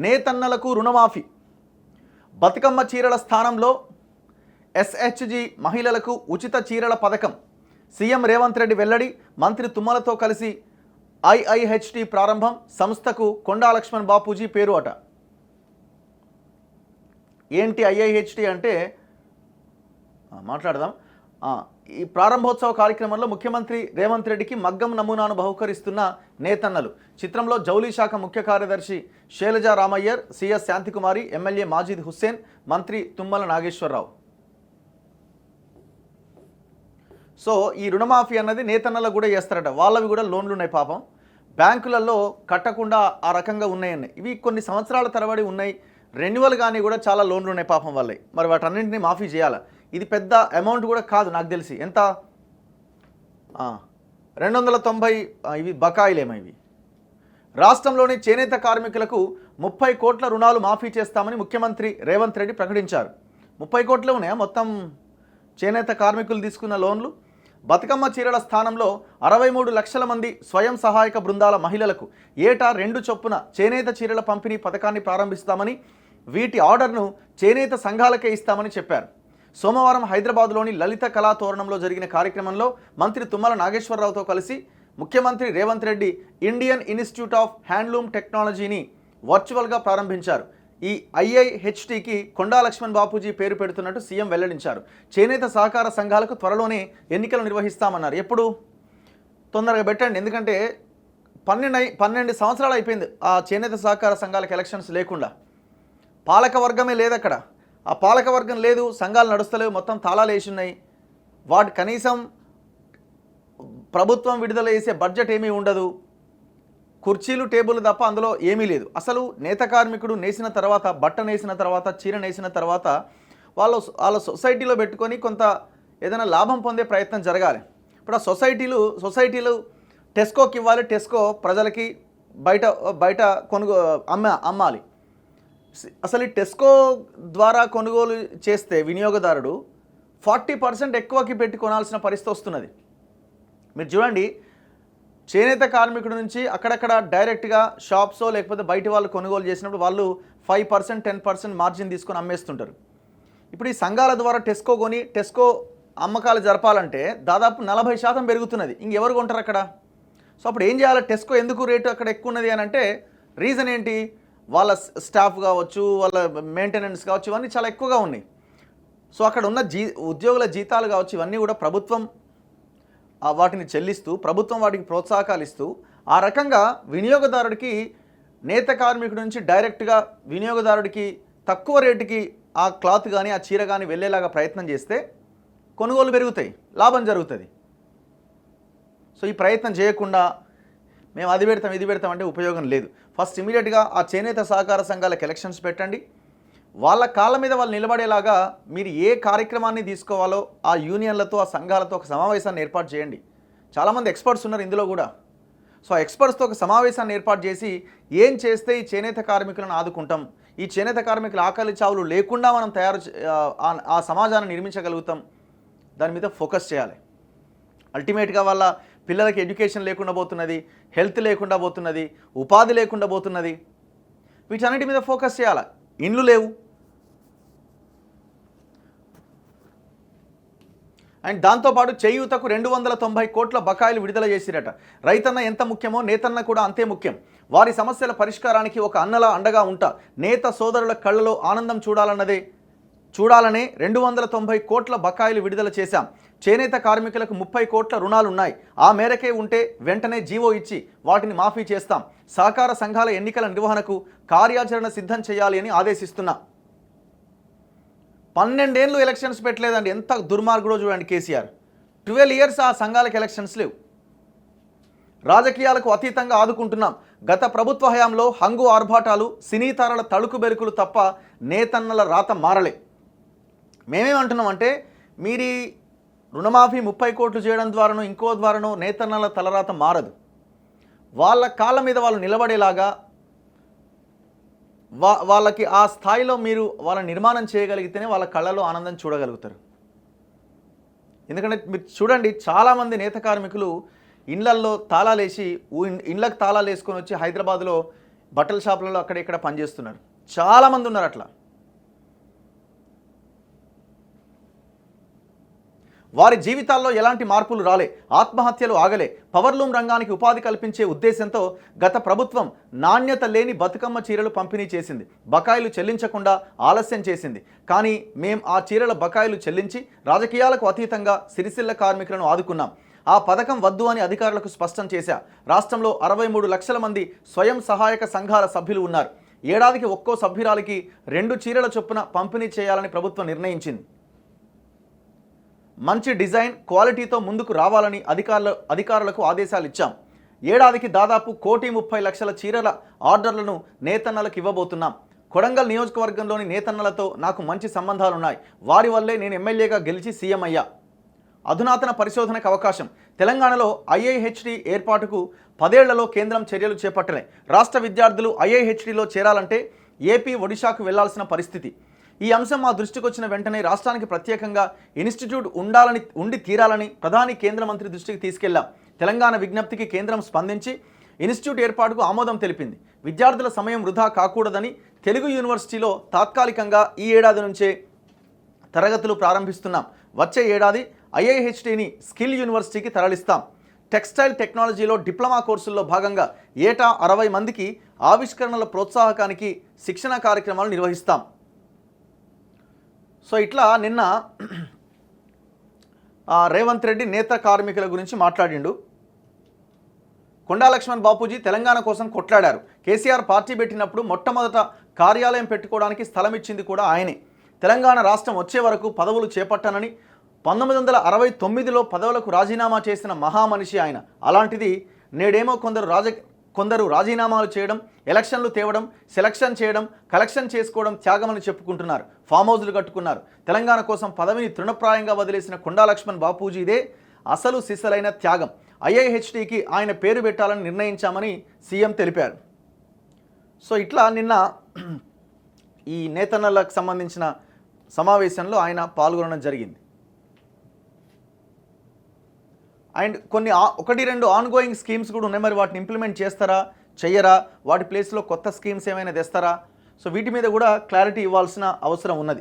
నేతన్నలకు రుణమాఫీ, బతుకమ్మ చీరల స్థానంలో ఎస్హెచ్జి మహిళలకు ఉచిత చీరల పథకం. సీఎం రేవంత్ రెడ్డి వెల్లడి. మంత్రి తుమ్మలతో కలిసి ఐఐహెచ్టి ప్రారంభం. సంస్థకు కొండా లక్ష్మణ్ బాపూజీ పేరు అట. ఏంటి ఐఐహెచ్టి అంటే మాట్లాడదాం. ఈ ప్రారంభోత్సవ కార్యక్రమంలో ముఖ్యమంత్రి రేవంత్ రెడ్డికి మగ్గం నమూనాను బహుకరిస్తున్న నేతన్నలు. చిత్రంలో జౌలీ శాఖ ముఖ్య కార్యదర్శి శైలజా రామయ్యర్, సిఎస్ శాంతికుమారి, ఎమ్మెల్యే మాజిద్ హుస్సేన్, మంత్రి తుమ్మల నాగేశ్వరరావు. సో ఈ రుణమాఫీ అన్నది నేతన్నలకు కూడా చేస్తారట. వాళ్ళవి కూడా లోన్లు ఉన్నాయి పాపం, బ్యాంకులలో కట్టకుండా ఆ రకంగా ఉన్నాయన్నాయి. ఇవి కొన్ని సంవత్సరాల తరబడి ఉన్నాయి, రెన్యువల్ కానీ కూడా చాలా లోన్లు ఉన్నాయి పాపం వాళ్ళవి. మరి వాటన్నింటినీ మాఫీ చేయాలి. ఇది పెద్ద అమౌంట్ కూడా కాదు నాకు తెలిసి. ఎంత 290 ఇవి బకాయిలేమో. ఇవి రాష్ట్రంలోని చేనేత కార్మికులకు 30 కోట్ల రుణాలు మాఫీ చేస్తామని ముఖ్యమంత్రి రేవంత్ రెడ్డి ప్రకటించారు. 30 కోట్లే ఉన్నాయా మొత్తం చేనేత కార్మికులు తీసుకున్న లోన్లు? బతుకమ్మ చీరల స్థానంలో 63 లక్షల మంది స్వయం సహాయక బృందాల మహిళలకు ఏటా 2 చొప్పున చేనేత చీరల పంపిణీ పథకాన్ని ప్రారంభిస్తామని, వీటి ఆర్డర్ను చేనేత సంఘాలకే ఇస్తామని చెప్పారు. సోమవారం హైదరాబాద్లోని లలిత కళా తోరణంలో జరిగిన కార్యక్రమంలో మంత్రి తుమ్మల నాగేశ్వరరావుతో కలిసి ముఖ్యమంత్రి Revanth Reddy Indian institute of handloom టెక్నాలజీని వర్చువల్గా ప్రారంభించారు. ఈ ఐఐహెచ్టికి కొండా లక్ష్మణ్ బాపూజీ పేరు పెడుతున్నట్టు సీఎం వెల్లడించారు. చేనేత సహకార సంఘాలకు త్వరలోనే ఎన్నికలు నిర్వహిస్తామన్నారు. ఎప్పుడు? తొందరగా పెట్టండి, ఎందుకంటే 12 సంవత్సరాలు అయిపోయింది ఆ చేనేత సహకార సంఘాలకు ఎలక్షన్స్ లేకుండా. పాలక వర్గమే లేదు అక్కడ. ఆ పాలక వర్గం లేదు, సంఘాలు నడుస్తలేవు, మొత్తం తాళాలు వేసి ఉన్నాయి. వాటి కనీసం ప్రభుత్వం విడుదల చేసే బడ్జెట్ ఏమీ ఉండదు, కుర్చీలు టేబుల్ తప్ప అందులో ఏమీ లేదు. అసలు నేత కార్మికుడు నేసిన తర్వాత, బట్ట నేసిన తర్వాత, చీర నేసిన తర్వాత వాళ్ళ సొసైటీలో పెట్టుకొని కొంత ఏదైనా లాభం పొందే ప్రయత్నం జరగాలి. ఇప్పుడు ఆ సొసైటీలు టెస్కోకి ఇవ్వాలి, టెస్కో ప్రజలకి బయట అమ్మాలి. అసలు ఈ టెస్కో ద్వారా కొనుగోలు చేస్తే వినియోగదారుడు 40% ఎక్కువకి పెట్టి కొనాల్సిన పరిస్థితి వస్తున్నది. మీరు చూడండి, చేనేత కార్మికుడి నుంచి అక్కడక్కడ డైరెక్ట్గా షాప్సో లేకపోతే బయట వాళ్ళు కొనుగోలు చేసినప్పుడు వాళ్ళు 5%, 10% మార్జిన్ తీసుకొని అమ్మేస్తుంటారు. ఇప్పుడు ఈ సంఘాల ద్వారా టెస్కో కొని టెస్కో అమ్మకాలు జరపాలంటే దాదాపు 40% పెరుగుతున్నది. ఇంకెవరు కొంటారు అక్కడ? సో అప్పుడు ఏం చేయాలి? టెస్కో ఎందుకు రేటు అక్కడ ఎక్కువ ఉన్నది అని అంటే రీజన్ ఏంటి? వాళ్ళ స్టాఫ్ కావచ్చు, వాళ్ళ మెయింటెనెన్స్ కావచ్చు, ఇవన్నీ చాలా ఎక్కువగా ఉన్నాయి. సో అక్కడ ఉన్న ఉద్యోగుల జీతాలు కావచ్చు, ఇవన్నీ కూడా ప్రభుత్వం వాటిని చెల్లిస్తూ, ప్రభుత్వం వాటికి ప్రోత్సాహకాలు ఇస్తూ, ఆ రకంగా వినియోగదారుడికి నేత కార్మికుడి నుంచి డైరెక్ట్గా వినియోగదారుడికి తక్కువ రేటుకి ఆ క్లాత్ కానీ ఆ చీర కానీ వెళ్ళేలాగా ప్రయత్నం చేస్తే కొనుగోలు పెరుగుతాయి, లాభం జరుగుతుంది. సో ఈ ప్రయత్నం చేయకుండా మేము అది పెడతాం ఇది పెడతాం అంటే ఉపయోగం లేదు. ఫస్ట్ ఇమీడియట్గా ఆ చేనేత సహకార సంఘాలకు ఎలక్షన్స్ పెట్టండి. వాళ్ళ కాళ్ళ మీద వాళ్ళు నిలబడేలాగా మీరు ఏ కార్యక్రమాన్ని తీసుకోవాలో ఆ యూనియన్లతో, ఆ సంఘాలతో ఒక సమావేశాన్ని ఏర్పాటు చేయండి. చాలామంది ఎక్స్పర్ట్స్ ఉన్నారు ఇందులో కూడా. సో ఆ ఎక్స్పర్ట్స్తో ఒక సమావేశాన్ని ఏర్పాటు చేసి ఏం చేస్తే ఈ చేనేత కార్మికులను ఆదుకుంటాం, ఈ చేనేత కార్మికుల ఆకలి చావులు లేకుండా మనం ఆ సమాజాన్ని నిర్మించగలుగుతాం, దాని మీద ఫోకస్ చేయాలి. అల్టిమేట్గా వాళ్ళ పిల్లలకి ఎడ్యుకేషన్ లేకుండా పోతున్నది, హెల్త్ లేకుండా పోతున్నది, ఉపాధి లేకుండా పోతున్నది. వీటన్నిటి మీద ఫోకస్ చేయాలి. ఇండ్లు లేవు. అండ్ దాంతోపాటు చేయూతకు 290 కోట్ల బకాయిలు విడుదల చేసిరట. రైతన్న ఎంత ముఖ్యమో నేతన్న కూడా అంతే ముఖ్యం. వారి సమస్యల పరిష్కారానికి ఒక అన్నలా అండగా ఉంటా. నేత సోదరుల కళ్ళలో ఆనందం చూడాలనే 290 కోట్ల బకాయిలు విడుదల చేశాం. చేనేత కార్మికులకు 30 కోట్ల రుణాలున్నాయి. ఆ మేరకే ఉంటే వెంటనే జీవో ఇచ్చి వాటిని మాఫీ చేస్తాం. సహకార సంఘాల ఎన్నికల నిర్వహణకు కార్యాచరణ సిద్ధం చేయాలి అని ఆదేశిస్తున్నా. 12 ఏళ్ళు ఎలక్షన్స్ పెట్టలేదండి. ఎంత దుర్మార్గుడో చూడండి కేసీఆర్. 12 ఇయర్స్ ఆ సంఘాలకు ఎలక్షన్స్ లేవు. రాజకీయాలకు అతీతంగా ఆదుకుంటున్నాం. గత ప్రభుత్వ హయాంలో హంగు ఆర్భాటాలు, సినీతారల తళుకు బెరుకులు తప్ప నేతన్నల రాత మారలే. మేమేమంటున్నామంటే మీరు రుణమాఫీ 30 కోట్లు చేయడం ద్వారానో ఇంకో ద్వారానో నేతన్నల తలరాత మారదు. వాళ్ళ కాళ్ళ మీద వాళ్ళు నిలబడేలాగా వాళ్ళకి ఆ స్థాయిలో మీరు వాళ్ళ నిర్మాణం చేయగలిగితేనే వాళ్ళ కళ్ళలో ఆనందం చూడగలుగుతారు. ఎందుకంటే మీరు చూడండి, చాలామంది నేత కార్మికులు ఇండ్లల్లో తాళాలేసి ఇండ్లకు తాళాలు వేసుకొని వచ్చి హైదరాబాద్లో బట్టల షాపులలో అక్కడ ఇక్కడ పనిచేస్తున్నారు. చాలామంది ఉన్నారు అట్లా. వారి జీవితాల్లో ఎలాంటి మార్పులు రాలే, ఆత్మహత్యలు ఆగలే. పవర్లూమ్ రంగానికి ఉపాధి కల్పించే ఉద్దేశంతో గత ప్రభుత్వం నాణ్యత లేని బతుకమ్మ చీరలు పంపిణీ చేసింది. బకాయిలు చెల్లించకుండా ఆలస్యం చేసింది. కానీ మేం ఆ చీరల బకాయిలు చెల్లించి రాజకీయాలకు అతీతంగా సిరిసిల్ల కార్మికులను ఆదుకున్నాం. ఆ పథకం వద్దు అని అధికారులకు స్పష్టం చేశా. రాష్ట్రంలో 63 లక్షల మంది స్వయం సహాయక సంఘాల సభ్యులు ఉన్నారు. ఏడాదికి ఒక్కో సభ్యురాలికి 2 చీరల చొప్పున పంపిణీ చేయాలని ప్రభుత్వం నిర్ణయించింది. మంచి డిజైన్ క్వాలిటీతో ముందుకు రావాలని అధికారులకు ఆదేశాలు ఇచ్చాం. ఏడాదికి దాదాపు 1,30,00,000 చీరల ఆర్డర్లను నేతన్నలకు ఇవ్వబోతున్నాం. కొడంగల్ నియోజకవర్గంలోని నేతన్నలతో నాకు మంచి సంబంధాలున్నాయి. వారి వల్లే నేను ఎమ్మెల్యేగా గెలిచి సీఎం అయ్యా. అధునాతన పరిశోధనకు అవకాశం. తెలంగాణలో ఐఐహెచ్టి ఏర్పాటుకు 10 ఏళ్లలో కేంద్రం చర్యలు చేపట్టలే. రాష్ట్ర విద్యార్థులు ఐఐహెచ్టిలో చేరాలంటే ఏపీ, ఒడిశాకు వెళ్లాల్సిన పరిస్థితి. ఈ అంశం మా దృష్టికి వచ్చిన వెంటనే రాష్ట్రానికి ప్రత్యేకంగా ఇన్స్టిట్యూట్ ఉండి తీరాలని ప్రధాని కేంద్ర మంత్రి దృష్టికి తీసుకెళ్లాం. తెలంగాణ విజ్ఞప్తికి కేంద్రం స్పందించి ఇన్స్టిట్యూట్ ఏర్పాటుకు ఆమోదం తెలిపింది. విద్యార్థుల సమయం వృధా కాకూడదని తెలుగు యూనివర్సిటీలో తాత్కాలికంగా ఈ ఏడాది నుంచే తరగతులు ప్రారంభిస్తున్నాం. వచ్చే ఏడాది ఐఐహెచ్టిని స్కిల్ యూనివర్సిటీకి తరలిస్తాం. టెక్స్టైల్ టెక్నాలజీలో డిప్లొమా కోర్సుల్లో భాగంగా ఏటా 60 మందికి ఆవిష్కరణల ప్రోత్సాహకానికి శిక్షణ కార్యక్రమాలు నిర్వహిస్తాం. సో ఇట్లా నిన్న రేవంత్ రెడ్డి నేత కార్మికుల గురించి మాట్లాడిండు. కొండా లక్ష్మణ్ బాపూజీ తెలంగాణ కోసం కొట్లాడారు. కేసీఆర్ పార్టీ పెట్టినప్పుడు మొట్టమొదట కార్యాలయం పెట్టుకోవడానికి స్థలం ఇచ్చింది కూడా ఆయనే. తెలంగాణ రాష్ట్రం వచ్చే వరకు పదవులు చేపట్టానని 1969లో పదవులకు రాజీనామా చేసిన మహామనిషి ఆయన. అలాంటిది నేడేమో కొందరు రాజీనామాలు చేయడం, ఎలక్షన్లు తేవడం, సెలక్షన్ చేయడం, కలెక్షన్ చేసుకోవడం త్యాగమని చెప్పుకుంటున్నారు. ఫామ్ హౌస్లు కట్టుకున్నారు. తెలంగాణ కోసం పదవిని తృణప్రాయంగా వదిలేసిన కొండా లక్ష్మణ్ బాపూజీదే అసలు సిసలైన త్యాగం. ఐఐహెచ్టికి ఆయన పేరు పెట్టాలని నిర్ణయించామని సీఎం తెలిపారు. సో ఇట్లా నిన్న ఈ నేతన్నలకు సంబంధించిన సమావేశంలో ఆయన పాల్గొనడం జరిగింది. అండ్ కొన్ని 1-2 ఆన్గోయింగ్ స్కీమ్స్ కూడా ఉన్నాయి. మరి వాటిని ఇంప్లిమెంట్ చేస్తారా, చెయ్యరా, వాటి ప్లేస్లో కొత్త స్కీమ్స్ ఏమైనా తెస్తారా? సో వీటి మీద కూడా క్లారిటీ ఇవ్వాల్సిన అవసరం ఉన్నది.